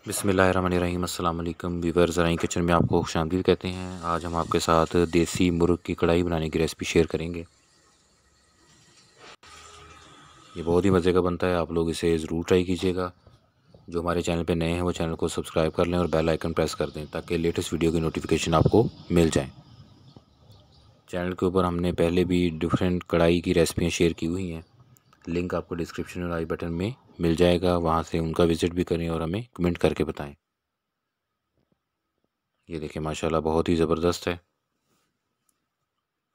बिस्मिल्लाहिर्रहमानिर्रहीम। अस्सलाम वालेकुम व्यूअर्स, ज़राइन किचन में आपको खुशामदीद कहते हैं। आज हम आपके साथ देसी मुर्ग की कढ़ाई बनाने की रेसिपी शेयर करेंगे। ये बहुत ही मज़े का बनता है, आप लोग इसे ज़रूर ट्राई कीजिएगा। जो हमारे चैनल पे नए हैं वो चैनल को सब्सक्राइब कर लें और बेल आइकन प्रेस कर दें ताकि लेटेस्ट वीडियो की नोटिफिकेशन आपको मिल जाए। चैनल के ऊपर हमने पहले भी डिफरेंट कढ़ाई की रेसिपियाँ शेयर की हुई हैं, लिंक आपको डिस्क्रिप्शन और आई बटन में मिल जाएगा, वहाँ से उनका विज़िट भी करें और हमें कमेंट करके बताएँ। ये देखिए माशाल्लाह बहुत ही ज़बरदस्त है।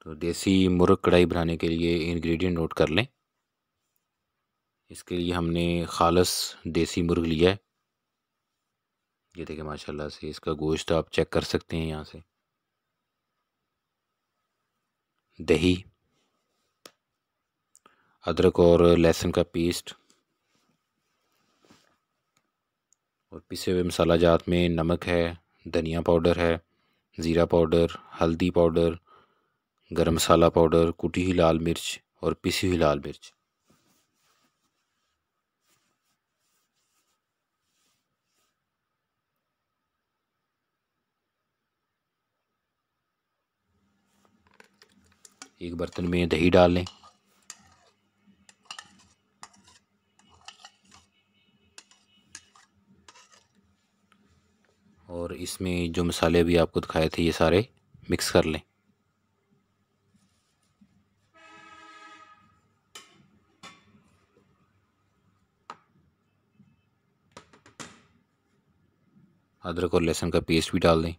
तो देसी मुर्ग कढ़ाई बनाने के लिए इंग्रेडिएंट नोट कर लें। इसके लिए हमने खालस देसी मुर्ग लिया है। ये देखिए माशाल्लाह से इसका गोश्त आप चेक कर सकते हैं यहाँ से। दही, अदरक और लहसुन का पेस्ट और पिसे हुए मसाला जात में नमक है, धनिया पाउडर है, ज़ीरा पाउडर, हल्दी पाउडर, गरम मसाला पाउडर, कुटी हुई लाल मिर्च और पिसी हुई लाल मिर्च। एक बर्तन में दही डाल लें और इसमें जो मसाले अभी आपको दिखाए थे ये सारे मिक्स कर लें। अदरक और लहसुन का पेस्ट भी डाल दें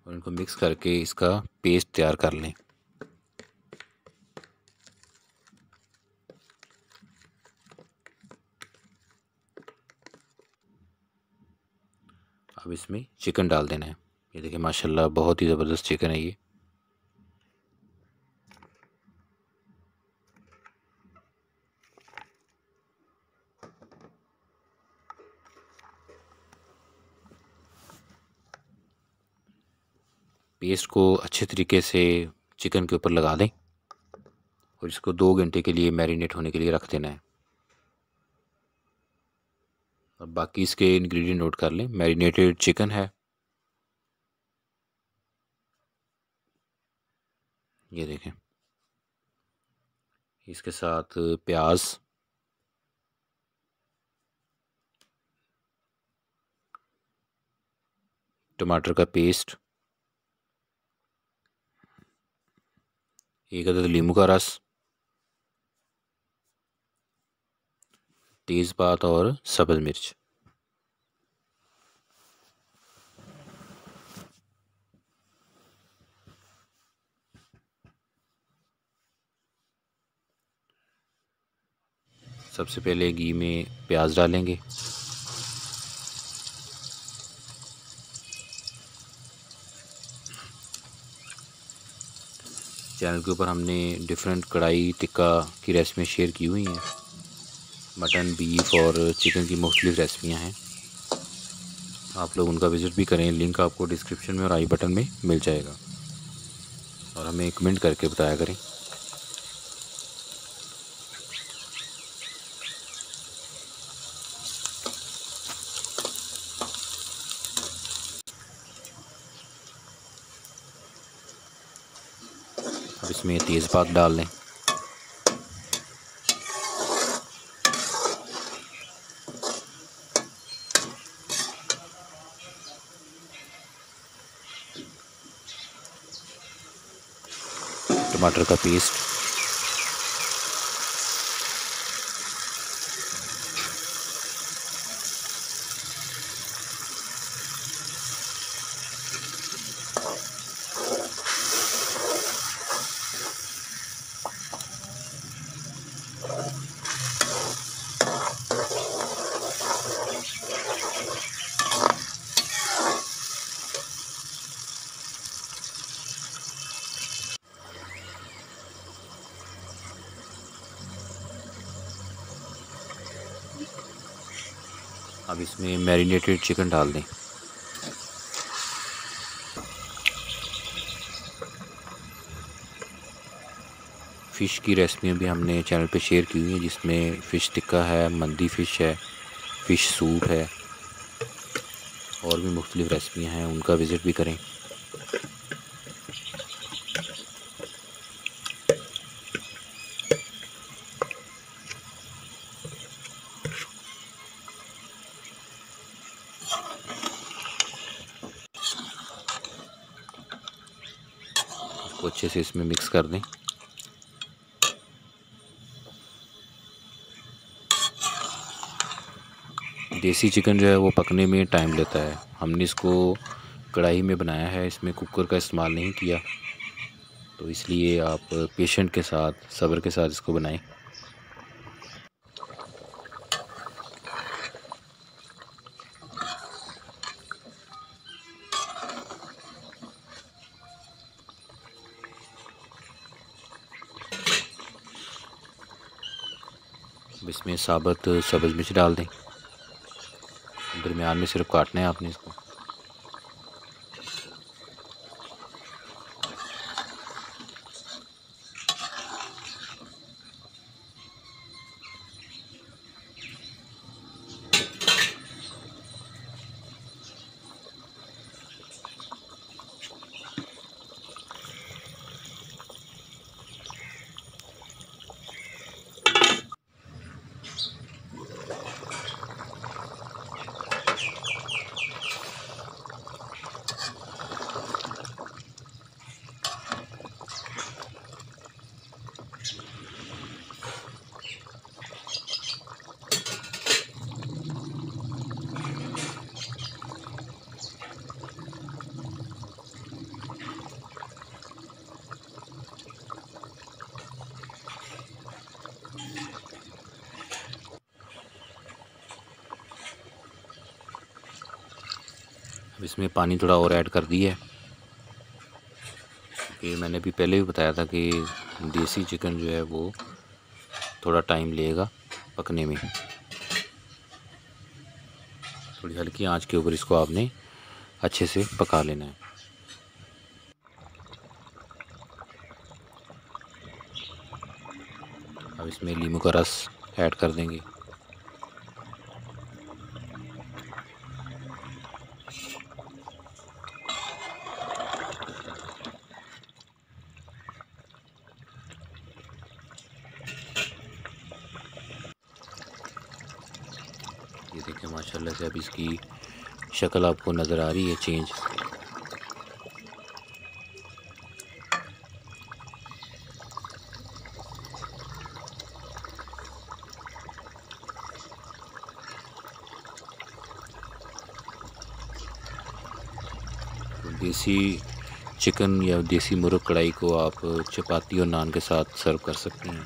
और इनको मिक्स करके इसका पेस्ट तैयार कर लें। अब इसमें चिकन डाल देना है। ये देखिए माशाल्लाह बहुत ही ज़बरदस्त चिकन है ये। पेस्ट को अच्छे तरीके से चिकन के ऊपर लगा दें और इसको 2 घंटे के लिए मैरिनेट होने के लिए रख देना है। अब बाकी इसके इंग्रेडिएंट नोट कर लें। मैरिनेटेड चिकन है, ये देखें। इसके साथ प्याज, टमाटर का पेस्ट, एक अदद नींबू का रस, तेज़पात और सब्ज़ मिर्च। सबसे पहले घी में प्याज डालेंगे, चैनल के ऊपर हमने डिफरेंट कढ़ाई टिक्का की रेसिपी शेयर की हुई हैं। मटन, बीफ और चिकन की मुख्तलिफ रेसिपियाँ हैं, आप लोग उनका विज़िट भी करें, लिंक आपको डिस्क्रिप्शन में और आई बटन में मिल जाएगा और हमें कमेंट करके बताया करें। अब इसमें तेज़पात डाल लें, टमाटर का पेस्ट, अब इसमें मैरिनेटेड चिकन डाल दें। फ़िश की रेसिपियाँ भी हमने चैनल पे शेयर की हुई हैं, जिसमें फ़िश टिक्का है, मंदी फ़िश है, फ़िश सूप है और भी मुख्तलिफ़ रेसिपियाँ हैं, उनका विज़िट भी करें। इसको अच्छे से इसमें मिक्स कर दें। देसी चिकन जो है वो पकने में टाइम लेता है। हमने इसको कढ़ाई में बनाया है, इसमें कुकर का इस्तेमाल नहीं किया, तो इसलिए आप पेशेंट के साथ, सब्र के साथ इसको बनाएं। अब इसमें साबुत सब्ज़ मिर्च डाल दें। दरमियान में सिर्फ काटना है आपने इसको। अब इसमें पानी थोड़ा और ऐड कर दिया है, क्योंकि मैंने भी पहले भी बताया था कि देसी चिकन जो है वो थोड़ा टाइम लेगा पकने में। थोड़ी हल्की आंच के ऊपर इसको आपने अच्छे से पका लेना है। अब इसमें नींबू का रस ऐड कर देंगे। ये देखिए माशाल्लाह से अब इसकी शक्ल आपको नज़र आ रही है चेंज। देसी चिकन या देसी मुर्ग कढ़ाई को आप चपाती और नान के साथ सर्व कर सकते हैं।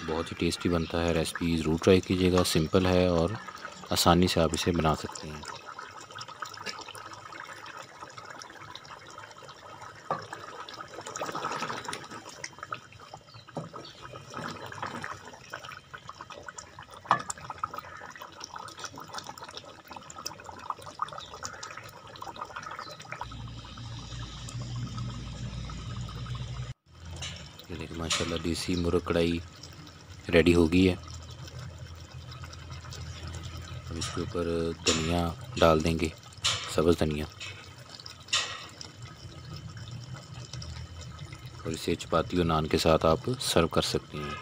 बहुत ही टेस्टी बनता है। रेसिपी ज़रूर ट्राई कीजिएगा, सिंपल है और आसानी से आप इसे बना सकते हैं। ये देखिए माशाल्लाह देसी मुर्ग कढ़ाई रेडी हो गई है। अब इसके ऊपर धनिया डाल देंगे, सब्ज़ धनिया, और इसे चपाती और नान के साथ आप सर्व कर सकते हैं।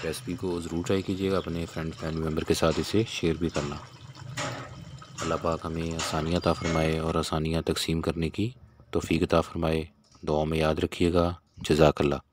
रेसिपी को ज़रूर ट्राई कीजिएगा, अपने फ्रेंड फैमिली मेम्बर के साथ इसे शेयर भी करना। अल्लाह पाक हमें आसानियाँ अता फ़रमाए और आसानियाँ तकसीम करने की तौफ़ीक अता फ़रमाए। दुआ में याद रखिएगा। जज़ाकल्लाह।